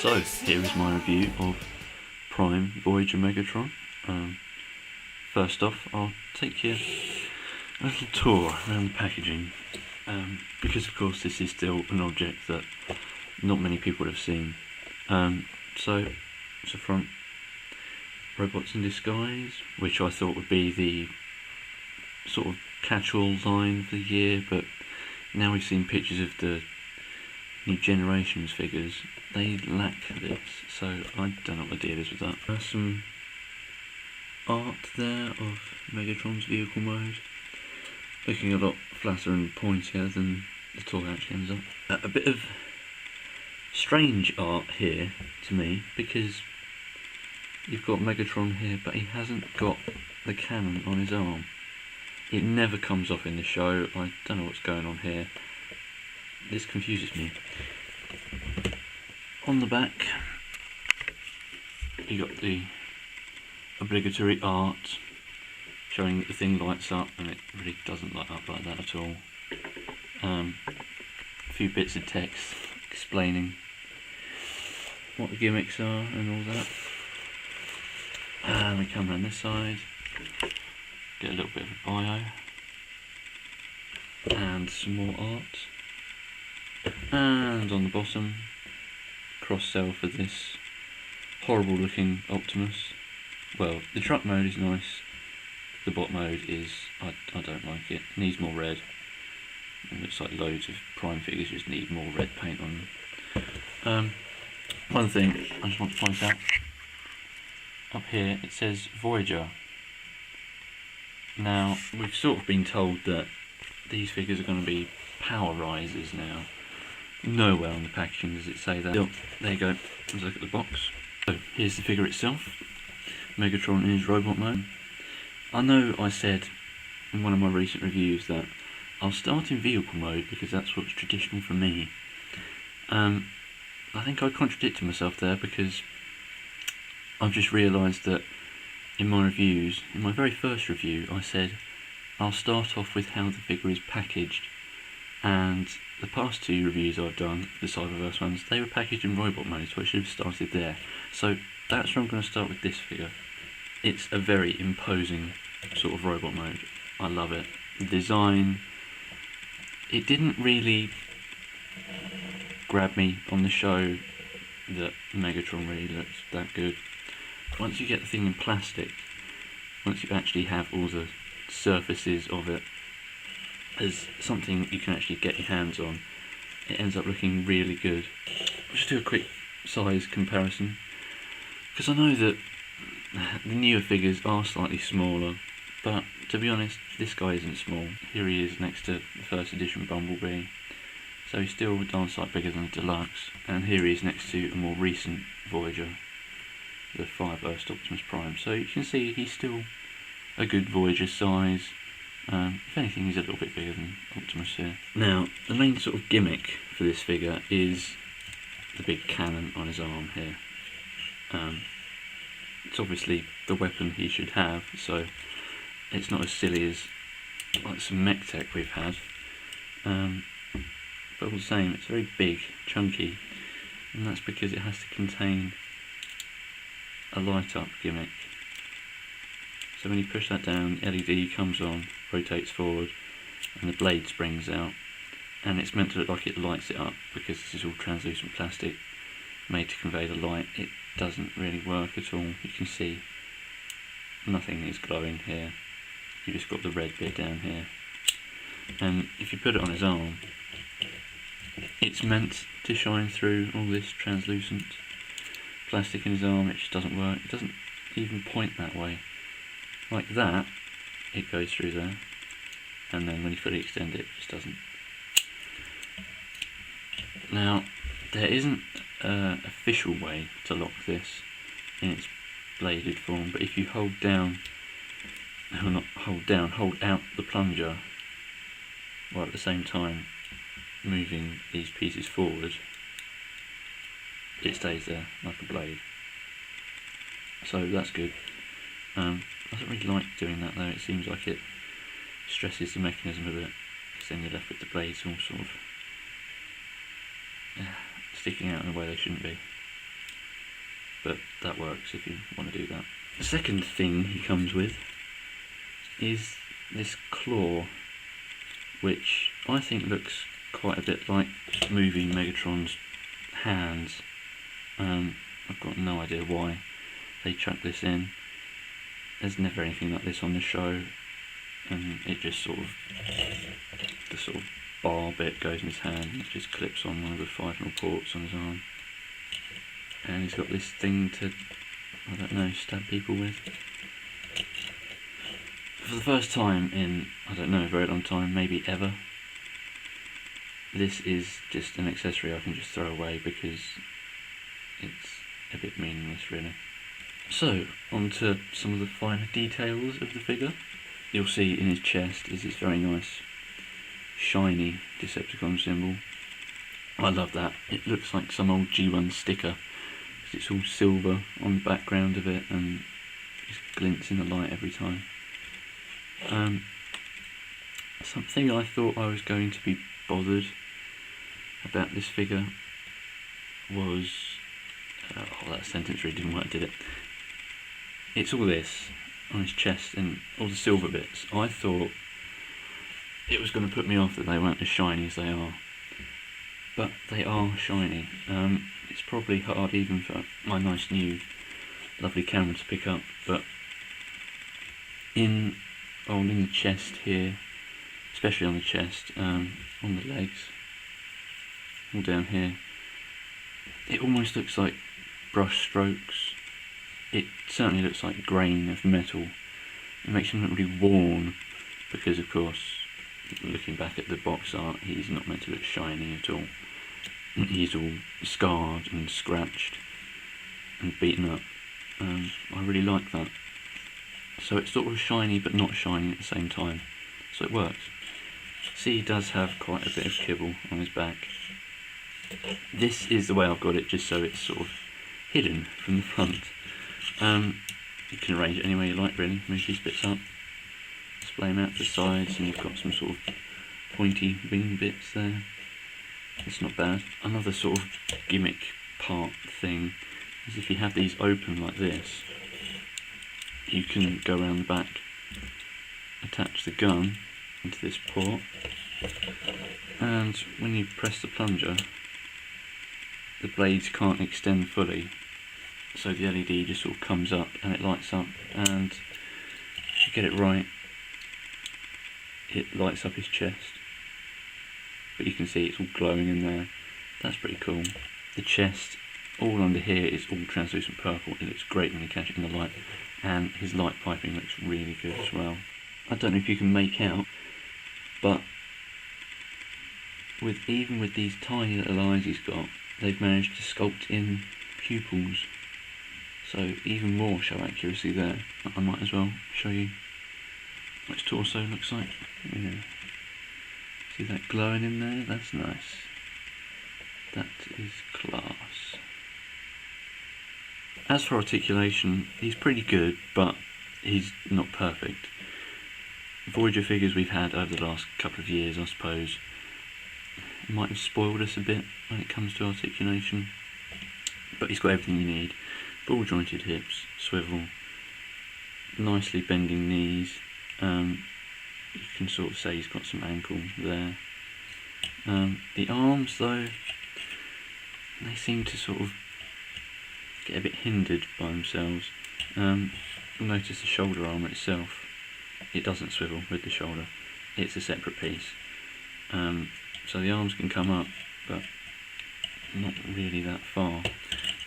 So, here is my review of Prime Voyager Megatron. First off, I'll take you a little tour around the packaging, because of course this is still an object that not many people have seen. So, it's a front robots in disguise, which I thought would be the sort of catch-all line for the year, but now we've seen pictures of the new generations figures, they lack this, so I don't know what the deal is with that. There's some art there of Megatron's vehicle mode, looking a lot flatter and pointier than the toy actually ends up. A bit of strange art here to me, because you've got Megatron here, but he hasn't got the cannon on his arm. It never comes off in the show. I don't know what's going on here. This confuses me. On the back, you got the obligatory art showing that the thing lights up, and it really doesn't light up like that at all. A few bits of text explaining what the gimmicks are and all that. And we come around this side, get a little bit of a bio, and some more art. And on the bottom, cross-sell for this horrible looking Optimus. Well, the truck mode is nice, the bot mode is, I don't like it, needs more red. It looks like loads of Prime figures just need more red paint on them. One thing I just want to point out, up here it says Voyager. Now, we've sort of been told that these figures are going to be power risers now. Nowhere on the packaging does it say that. Oh, there you go, let's look at the box. So, here's the figure itself. Megatron in his robot mode. I know I said in one of my recent reviews that I'll start in vehicle mode because that's what's traditional for me. I think I contradicted myself there, because I've just realised that in my reviews, in my very first review, I said I'll start off with how the figure is packaged, and the past two reviews I've done, the Cyberverse ones, they were packaged in robot mode, so I should have started there. So that's where I'm going to start with this figure. It's a very imposing sort of robot mode. I love it. The design, it didn't really grab me on the show that Megatron really looks that good. Once you get the thing in plastic, once you actually have all the surfaces of it as something you can actually get your hands on, it ends up looking really good. I'll just do a quick size comparison, because I know that the newer figures are slightly smaller, but to be honest, this guy isn't small. Here he is next to the first edition Bumblebee, so he's still a darn sight bigger than the Deluxe, and here he is next to a more recent Voyager, the Fireburst Optimus Prime, so you can see he's still a good Voyager size. If anything, he's a little bit bigger than Optimus here. Now, the main sort of gimmick for this figure is the big cannon on his arm here. It's obviously the weapon he should have, so it's not as silly as like some mech tech we've had. But all the same, it's very big, chunky, and that's because it has to contain a light up gimmick. So when you push that down, the LED comes on, rotates forward, and the blade springs out, and it's meant to look like it lights it up, because this is all translucent plastic made to convey the light. It doesn't really work at all. You can see nothing is glowing here, you just got the red bit down here. And if you put it on his arm, it's meant to shine through all this translucent plastic in his arm. It just doesn't work. It doesn't even point that way. Like that, it goes through there, and then when you fully extend it, it just doesn't. Now, there isn't an official way to lock this in its bladed form, but if you hold down, well, not hold down, hold out the plunger, while at the same time moving these pieces forward, it stays there like a blade. So that's good. I don't really like doing that though. It seems like it stresses the mechanism a bit, because then you're left with the blades all sort of sticking out in a way they shouldn't be. but that works if you want to do that. The second thing he comes with is this claw, which I think looks quite a bit like movie Megatron's hands. I've got no idea why they chucked this in. There's never anything like this on the show, and it just sort of, the sort of bar bit goes in his hand and it just clips on one of the 5mm ports on his arm. And he's got this thing to, I don't know, stab people with. For the first time in, I don't know, a very long time, maybe ever, this is just an accessory I can just throw away because it's a bit meaningless, really. So, on to some of the finer details of the figure. You'll see in his chest is this very nice, shiny Decepticon symbol. I love that. It looks like some old G1 sticker, because it's all silver on the background of it and just glints in the light every time. Something I thought I was going to be bothered about this figure was... oh, that sentence really didn't work, did it? It's all this on his chest and all the silver bits. I thought it was going to put me off that they weren't as shiny as they are, but they are shiny. It's probably hard even for my nice new lovely camera to pick up, but in the chest here, especially on the chest, on the legs, all down here, it almost looks like brush strokes. It certainly looks like grain of metal. It makes him look really worn, because of course, looking back at the box art, he's not meant to look shiny at all. He's all scarred and scratched and beaten up. I really like that. So it's sort of shiny but not shiny at the same time, so it works. See, he does have quite a bit of kibble on his back. This is the way I've got it, just so it's sort of hidden from the front. You can arrange it any way you like, really. Move these bits up, display them out to the sides, and you've got some sort of pointy wing bits there. It's not bad. Another sort of gimmick part thing is if you have these open like this, you can go around the back, attach the gun into this port, and when you press the plunger, the blades can't extend fully, so the LED just sort of comes up and it lights up, and if you get it right, it lights up his chest. But you can see it's all glowing in there. That's pretty cool. The chest, all under here, is all translucent purple. It looks great when you catch it in the light, and his light piping looks really good as well. I don't know if you can make out, but even with these tiny little eyes he's got, they've managed to sculpt in pupils, so even more show accuracy there. I might as well show you what his torso looks like. Yeah. See that glowing in there? That's nice. That is class. As for articulation, he's pretty good, but he's not perfect. Voyager figures we've had over the last couple of years, I suppose, might have spoiled us a bit when it comes to articulation, but he's got everything you need. Ball jointed hips, swivel, nicely bending knees. You can sort of say he's got some ankle there. The arms, though, they seem to sort of get a bit hindered by themselves. You'll notice the shoulder arm itself, it doesn't swivel with the shoulder, it's a separate piece. So the arms can come up, but not really that far.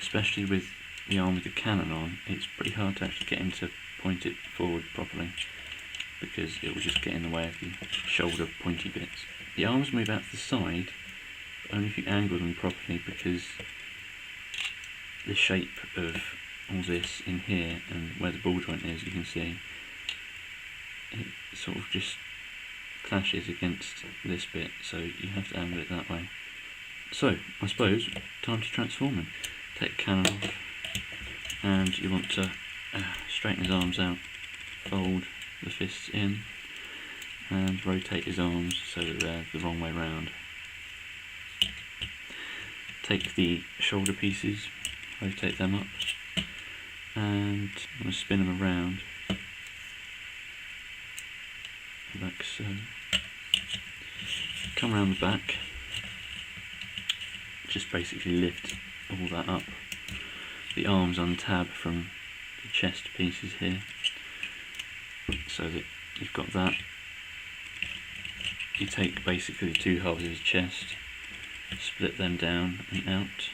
Especially with the arm with the cannon on, it's pretty hard to actually get him to point it forward properly, because it will just get in the way of the shoulder pointy bits. The arms move out to the side, but only if you angle them properly, because the shape of all this in here and where the ball joint is, you can see, it sort of just clashes against this bit, so you have to angle it that way. So, I suppose, time to transform him. Take the cannon off, and you want to straighten his arms out, fold the fists in, and rotate his arms so that they're the wrong way round. Take the shoulder pieces, rotate them up, and I'm going to spin them around like so. Come around the back, just basically lift all that up. The arms untab from the chest pieces here, so that you've got that. You take basically two halves of his chest, split them down and out,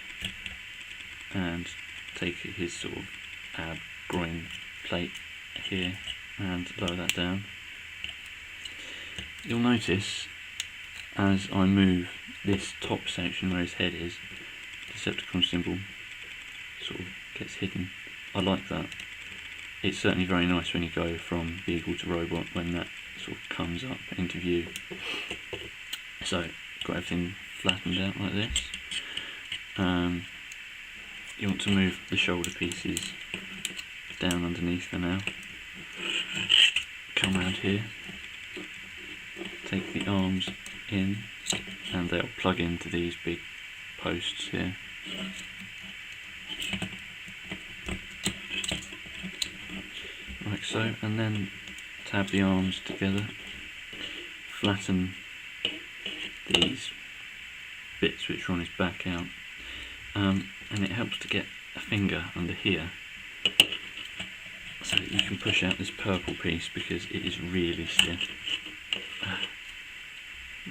and take his sort of ab groin plate here and lower that down. You'll notice as I move this top section where his head is, the Decepticon symbol sort of gets hidden. I like that. It's certainly very nice when you go from vehicle to robot, when that sort of comes up into view. So, got everything flattened out like this. You want to move the shoulder pieces down underneath for now. Come around here, take the arms in, and they'll plug into these big posts here. Like so, and then tab the arms together, flatten these bits which are on his back out, and it helps to get a finger under here so that you can push out this purple piece because it is really stiff.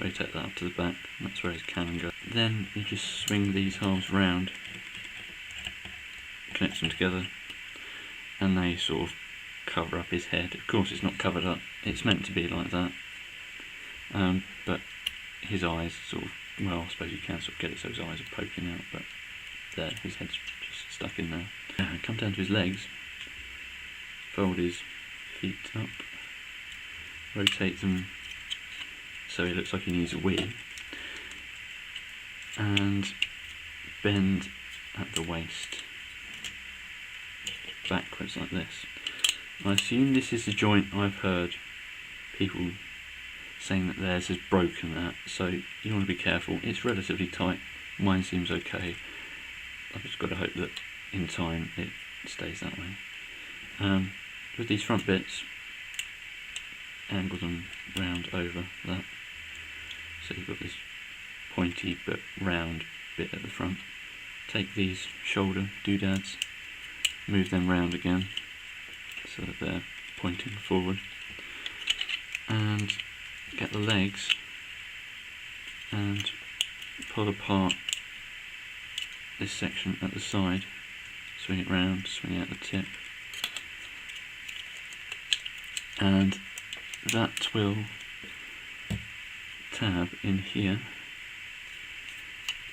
Rotate that up to the back, and that's where his cannon goes. Then you just swing these halves round, connect them together, and they sort of cover up his head. Of course it's not covered up, it's meant to be like that, but his eyes sort of, well, I suppose you can sort of get it so his eyes are poking out, but there, his head's just stuck in there. Come down to his legs, fold his feet up, rotate them so he looks like he needs a wee, and bend at the waist backwards like this. I assume this is the joint I've heard people saying that theirs has broken that, so you want to be careful. It's relatively tight, mine seems okay. I've just got to hope that in time it stays that way. With these front bits, angle them round over that, so you've got this pointy but round bit at the front. Take these shoulder doodads, move them round again so that they're pointing forward, and get the legs and pull apart this section at the side, swing it round, swing out the tip, and that will tab in here,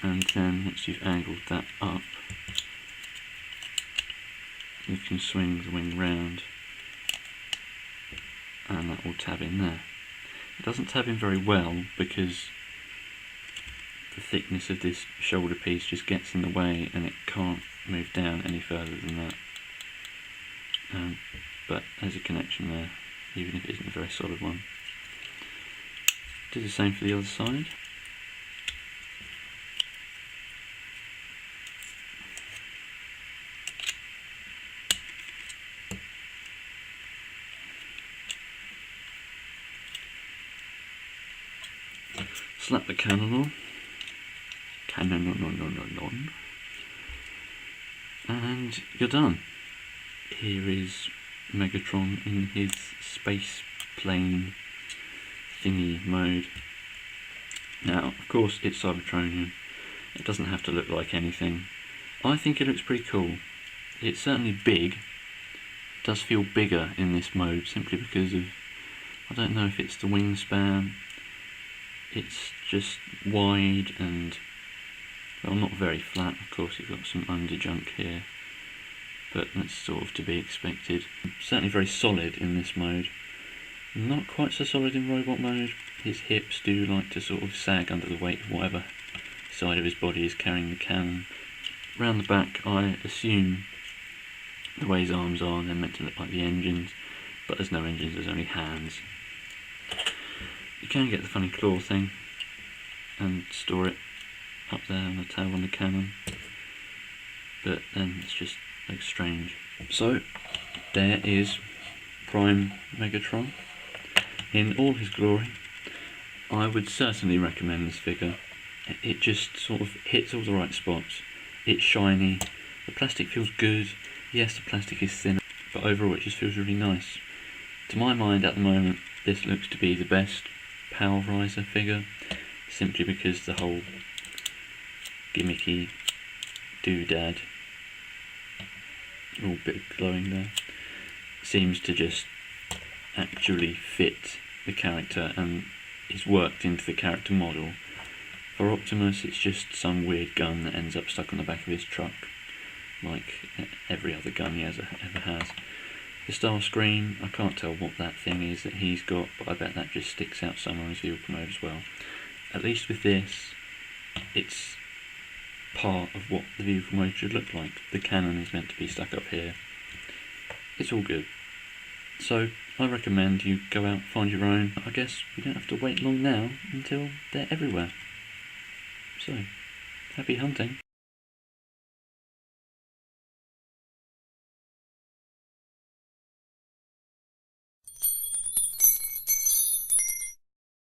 and then once you've angled that up, you can swing the wing round and that will tab in there. It doesn't tab in very well because the thickness of this shoulder piece just gets in the way and it can't move down any further than that. But there's a connection there, even if it isn't a very solid one. Do the same for the other side. Slap the cannon on. And you're done. Here is Megatron in his space plane thingy mode. Now, of course, it's Cybertronian. It doesn't have to look like anything. I think it looks pretty cool. It's certainly big. It does feel bigger in this mode simply because of, I don't know if it's the wingspan. It's just wide and, well, not very flat. Of course, you've got some underjunk here, but that's sort of to be expected. Certainly very solid in this mode. Not quite so solid in robot mode. His hips do like to sort of sag under the weight of whatever side of his body is carrying the cannon. Round the back, I assume the way his arms are, they're meant to look like the engines, but there's no engines, there's only hands. You can get the funny claw thing and store it up there on the tail on the cannon, but then it's just looks strange. So there is Prime Megatron in all his glory. I would certainly recommend this figure. It just sort of hits all the right spots. It's shiny, the plastic feels good. Yes, the plastic is thin, but overall it just feels really nice. To my mind at the moment, this looks to be the best Power Riser figure, simply because the whole gimmicky doodad, all bit glowing there, seems to just actually fit the character and is worked into the character model. For Optimus, it's just some weird gun that ends up stuck on the back of his truck, like every other gun he ever has. The Starscream, I can't tell what that thing is that he's got, but I bet that just sticks out somewhere on his vehicle mode as well. At least with this, it's part of what the vehicle mode should look like. The cannon is meant to be stuck up here. It's all good. So I recommend you go out and find your own. I guess you don't have to wait long now until they're everywhere. So, happy hunting.